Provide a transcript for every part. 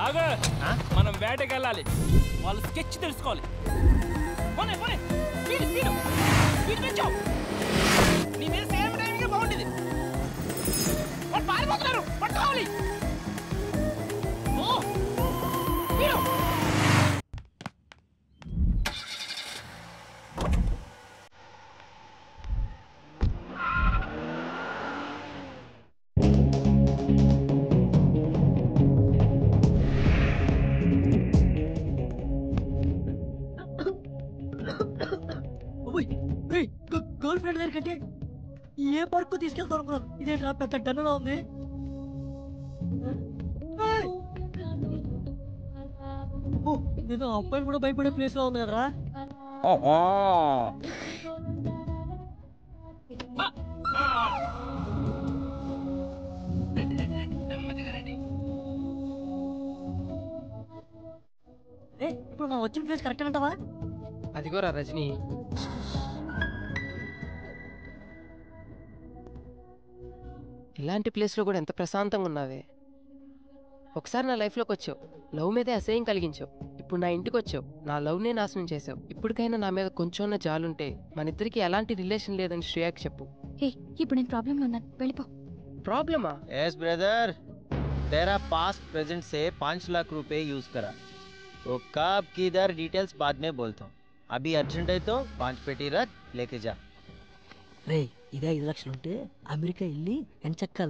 ఆగు, మనం వేటకి వెళ్ళాలి. వాళ్ళు స్కెచ్ తెలుసుకోవాలి. నీ మీద సేమ్ టైంగా బాగుండేది. వాళ్ళు పారిపోతున్నారు, పట్టుకోవాలి. గర్ల్ ఫ్రెండ్ దగ్గరికంటే ఏ పార్కు తీసుకెళ్తాను అనుకున్నాను. ఇదేంట్రా పెద్ద డన్నులా ఉంది. నేను అబ్బాయిలు కూడా భయపడే ప్లేస్ లో ఉంది కదరా. ఇప్పుడు మనం వచ్చిన ప్లేస్ కరెక్ట్ అంటావా? అదిగోరా రజనీ. ఇలాంటి ప్లేస్లో కూడా ఎంత ప్రశాంతంగా ఉన్నావే. ఒకసారి నా లైఫ్లోకి వచ్చావు, లవ్ మీదే అసహ్యం కలిగించావు. ఇప్పుడు నా ఇంటికి వచ్చావు, నా లవ్నే నాశనం చేసావు. ఇప్పటికైనా నా మీద కొంచెం జాలుంటే మన ఇద్దరికి ఎలాంటి రిలేషన్ లేదని శ్రేయాకి చెప్పు. ఇప్పుడు నేను ప్రాబ్లంలో ఉన్నాను, వెళ్ళిపో. प्रॉब्लम? यस ब्रदर, तेरा पास्ट प्रेजेंट से 5 लाख रुपए यूज करा. वो कब किधर डिटेल्स बाद में बोलता हूँ. अभी अर्जेंट है तो 5 पेटी रख लेके जा. రే ఇదే 5 లక్షలు ఉంటే అమెరికా వెళ్ళి ఎంచక్క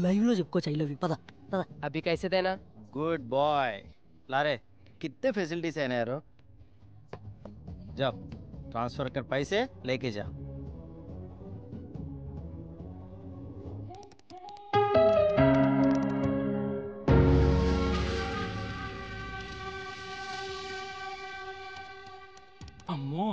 లైవ్ లో చెప్పుకోవచ్చు ఐ లవ్ యూ. పద పద. अभी कैसे देना? Good boy. लारे कितने फैसिलिटीज है ना यार. जाओ ट्रांसफर कर पैसे लेके जा. అమ్మో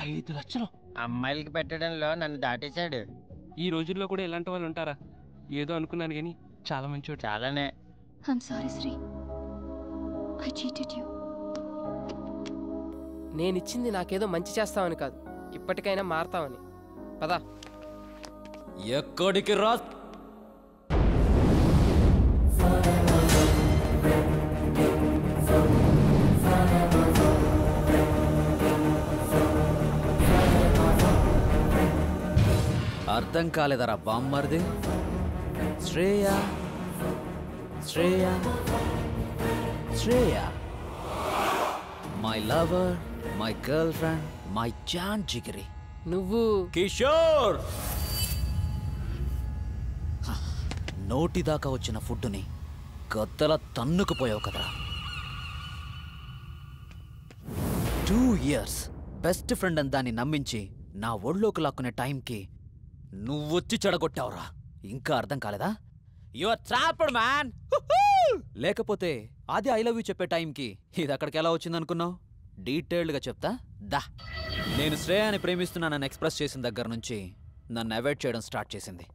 5 లక్షలు అమ్మాయిలకి పెట్టడంలో నన్ను దాటేశాడు. ఈ రోజుల్లో కూడా ఇలాంటి వాళ్ళు ఉంటారా? ఏదో అనుకున్నాను కానీ చాలా మంచోడు. చాలానే. I'm sorry Sri, I cheated you. నేనిచ్చింది నాకేదో మంచి చేస్తామని కాదు, ఇప్పటికైనా మారతామని. పదా. ఎక్కడికి రా? అర్థం కాలేదరా బామ్మర్ది? Shreya Shreya Shreya, my lover, my girlfriend, my జాన్ జిగిరి. నువ్వు కిషోర్. నోటి దాకా వచ్చిన ఫుడ్ని గద్దల తన్నుకుపోయావు కదరా. 2 years బెస్ట్ ఫ్రెండ్ అని దాన్ని నమ్మించి నా ఒళ్ళోకి లాక్కునే టైంకి నువ్వొచ్చి చెడగొట్టావురా. ఇంకా అర్థం కాలేదా? Your trapped man. లేకపోతే అది ఐ లవ్ యూ చెప్పే టైంకి ఇది అక్కడికి ఎలా వచ్చిందనుకున్నావు? డీటెయిల్డ్గా చెప్తా దా. నేను శ్రేయాని ప్రేమిస్తున్నానని ఎక్స్ప్రెస్ చేసిన దగ్గర నుంచి నన్ను అవాయిడ్ చేయడం స్టార్ట్ చేసింది.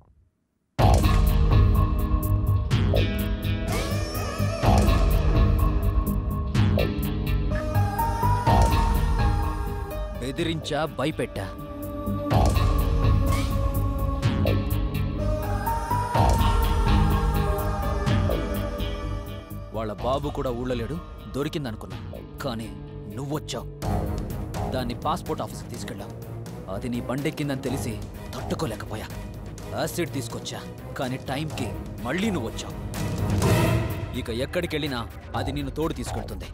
బెదిరించా, భయపెట్టా. వాళ్ళ బాబు కూడా ఊళ్ళో లేడు, దొరికిందనుకున్నా. కానీ నువ్వొచ్చావు, దాన్ని పాస్పోర్ట్ ఆఫీస్కి తీసుకెళ్ళావు. అది నీ బండెక్కిందని తెలిసి తట్టుకోలేకపోయా. యాసిడ్ తీసుకొచ్చా, కానీ టైంకి మళ్ళీ నువ్వొచ్చావు. ఇక ఎక్కడికెళ్ళినా అది నిన్ను తోడు తీసుకెళ్తుంది.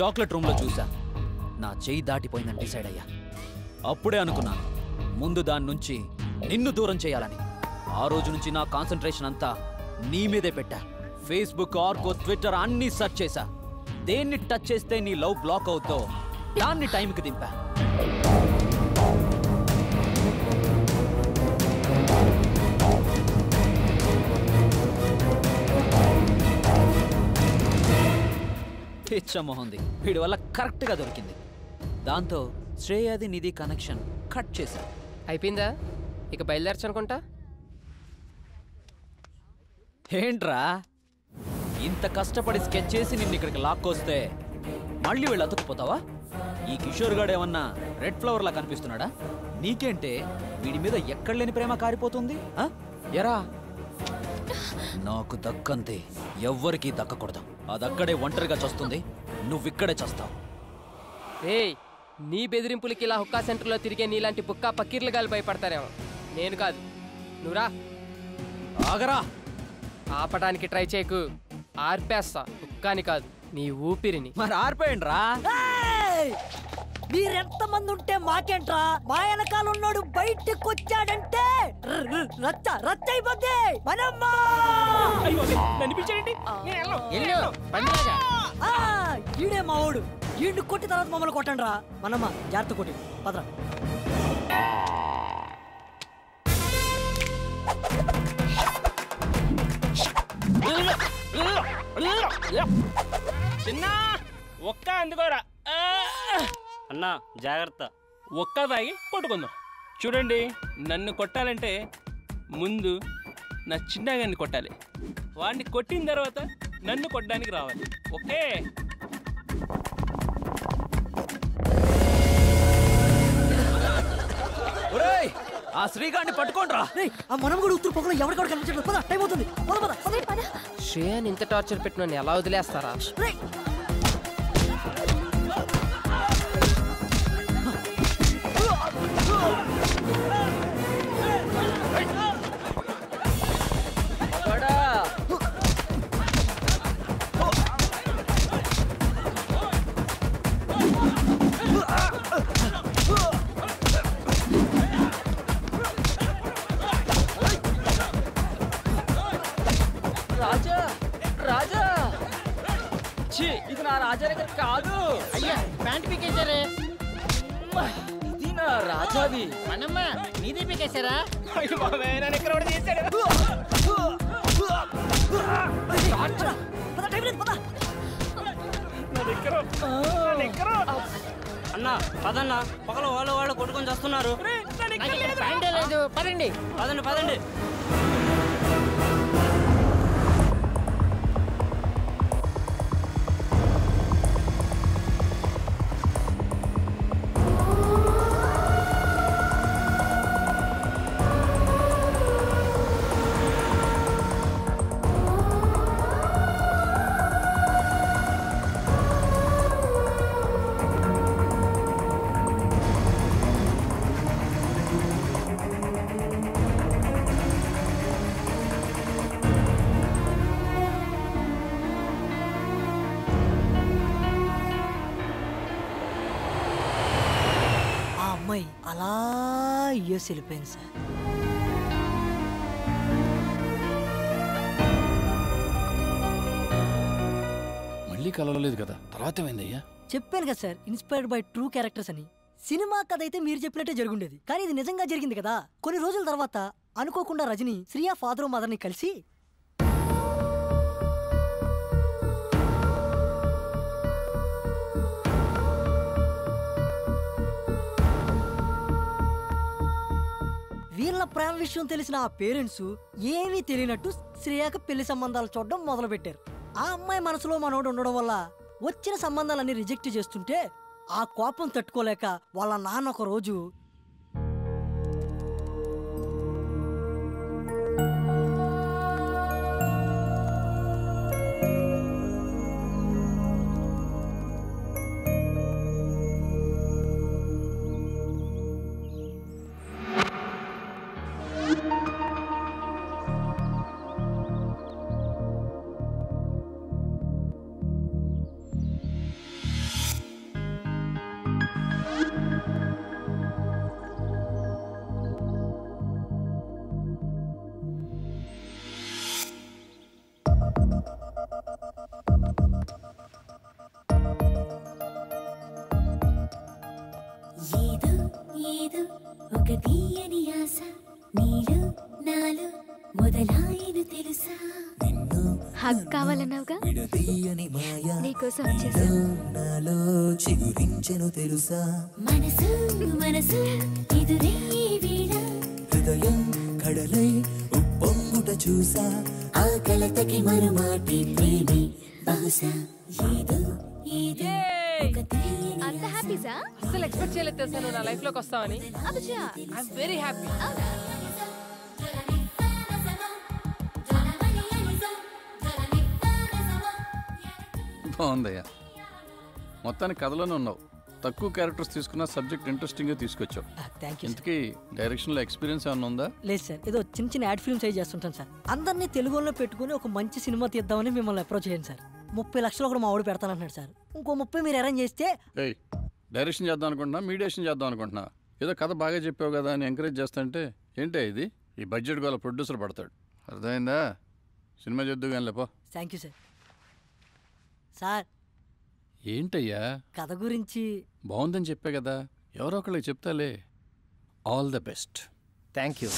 చాక్లెట్ రూమ్లో చూసా, నా చెయ్యి దాటిపోయిందని డిసైడ్ అయ్యా. అప్పుడే అనుకున్నాను ముందు దాని నుంచి నిన్ను దూరం చేయాలని. ఆ రోజు నుంచి నా కాన్సంట్రేషన్ అంతా నీ మీదే పెట్టా. ఫేస్బుక్, ఆర్కో, ట్విట్టర్ అన్నీ సెర్చ్ చేశా. దేన్ని టచ్ చేస్తే నీ లవ్ బ్లాక్ అవుతో దాన్ని టైంకి దింపా. పిచ్చమోహంది, వీడి వల్ల కరెక్ట్గా దొరికింది. దాంతో శ్రేయాది నిధి కనెక్షన్ కట్ చేశా. అయిపోయిందా? ఇక బయలుదేరచ్చు అనుకుంటా. ఏంట్రా ఇంత కష్టపడి స్కెచ్ చేసి నిన్ను ఇక్కడికి లాక్కొస్తే మళ్ళీ వెళ్ళి అతుక్కుపోతావా? ఈ కిషోర్ గాడు ఏమన్నా రెడ్ ఫ్లవర్లా కనిపిస్తున్నాడా? నీకేంటే వీడి మీద ఎక్కడ లేని ప్రేమ కారిపోతుంది. ఎరా నాకు దక్కంతే ఎవ్వరికీ దక్కకూడదు. అదక్కడే ఒంటరిగా చస్తుంది, నువ్విక్కడే చస్తావు. ఏయ్, నీ బెదిరింపులకి ఇలా హుక్కా సెంటర్లో తిరిగే నీలాంటి బుక్కా పక్కీర్లు గాలి భయపడతారేమో. నేను కాదు, నువ్వురా. ఆగరా. ఆపడానికి ట్రై చేయకు, ఆర్పేస్తా. హుక్కాని కాదు, నీ ఊపిరిని. మరి ఆర్పేయండి రా. మీరెంత మంది ఉంటే మాకేంట్రా? మా వెనకాల ఉన్నాడు బయటకు వచ్చాడంటే రచ్చ రచ్చ అయిపోద్ది. మనమ్మా ఈడే మా ఓడు. ఈడు కొట్టి తర్వాత మమ్మల్ని కొట్టండి రా. మనమ్మ జాగ్రత్త కొట్టి పదరా. చిన్న ఒక్క అందుకోరా అన్నా జాగ్రత్త. ఒక్క తాగి కొట్టుకుందాం. చూడండి, నన్ను కొట్టాలంటే ముందు నా చిన్నగాన్ని కొట్టాలి. వాడిని కొట్టిన తర్వాత నన్ను కొట్టడానికి రావాలి. ఓకే? ఆ శ్రీగాడిని పట్టుకోండ్రా. ఆ మనం కూడా ఉత్తర పొగలో ఎవరికక్కడ కనిపించట్లేదు. పద, టైం అవుతుంది. శ్రేయాని ఇంత టార్చర్ పెట్టిన ఎలా వదిలేస్తారా? రాజా, రాజా, ఇది నా రాజా దగ్గర కాదు. అయ్యా, ప్యాంట్ పీకేశారే. ఇది నా రాజాది. మనమ్మ నీదే పీకేశారా? నన్ను ఇక్కడ కూడా చేశాడు. అన్నా పదన్నా, పక్కన వాళ్ళు కొట్టుకొని చేస్తున్నారు. ప్యాంటే లేదు. పదండి పదండి పదండి. అలా యూఎస్ వెళ్ళిపోయింది సార్. మళ్ళీ కలవలేదు కదా, తర్వాత ఏమైందయ్యా? చెప్పాను కదా sir, inspired by true characters అని. సినిమా కథ అయితే మీరు చెప్పినట్టే జరుగుండేది, కానీ ఇది నిజంగా జరిగింది కదా. కొన్ని రోజుల తర్వాత అనుకోకుండా రజని శ్రియా ఫాదర్ మదర్ని కలిసి వీళ్ళ ప్రేమ విషయం తెలిసిన ఆ పేరెంట్స్ ఏమీ తెలియనట్టు శ్రేయాకు పెళ్లి సంబంధాలు చూడడం మొదలు పెట్టారు. ఆ అమ్మాయి మనసులో మనోడు ఉండడం వల్ల వచ్చిన సంబంధాలన్నీ రిజెక్ట్ చేస్తుంటే ఆ కోపం తట్టుకోలేక వాళ్ళ నాన్న ఒక రోజు ఒక తీయని ఆశ నీలో నాలో మొదలాయను తెలుసా. హగ్ కావాలన్నావుగా, నీకోసం వచ్చేసా. నాలో చిగురించెను తెలుసా. మనసు మనసు ఎదురే వేళ హృదయం కడలై ఉప్పొంగుట చూసా. ఆ కలతకి మరుమాటి ప్రేమి బహుశా ఏదో ఏదో ఒక తీయని అంత హ్యాపీసా? అసలు ఎక్స్పెక్ట్ చేయలేదు తెలుసా నువ్వు నా లైఫ్ లోకి వస్తావని. అబ్బా, ఐఎమ్ వెరీ హ్యాపీ. బాగుందయ్యా. మొత్తానికి కథలోనే ఉన్నావు. తక్కువ క్యారెక్టర్స్ తీసుకున్న సబ్జెక్ట్ ఇంట్రెస్టింగ్గా తీసుకొచ్చావు. Thank you. ఇంతకీ డైరెక్షన్లో ఎక్స్పీరియన్స్ ఏమైనా ఉందా? లేదు సార్, ఏదో చిన్న చిన్న యాడ్ ఫిల్మ్స్ అవి చేస్తుంటాను సార్. అందరినీ తెలుగులో పెట్టుకుని ఒక మంచి సినిమా తీద్దామని మిమ్మల్ని అప్రోచ్ చేయండి సార్. 30 లక్షలు ఒకటి మా వాడు పెడతానంటున్నాడు సార్. ఇంకో 30 మీరు అరేంజ్ చేస్తే. ఏయ్, డైరెక్షన్ చేద్దాం అనుకుంటున్నా, మీడియేషన్ చేద్దాం అనుకుంటున్నా. ఏదో కథ బాగా చెప్పావు కదా అని ఎంకరేజ్ చేస్తుంటే ఏంటే ఇది? ఈ బడ్జెట్ గల ప్రొడ్యూసర్ పడతాడు. అర్థమైందా? సినిమా చేద్దు కానీ లేపో. Thank you sir. సార్ ఏంటయ్యా? కథ గురించి బాగుందని చెప్పే కదా, ఎవరో ఒకళ్ళకి చెప్తాలే. All the best. Thank you.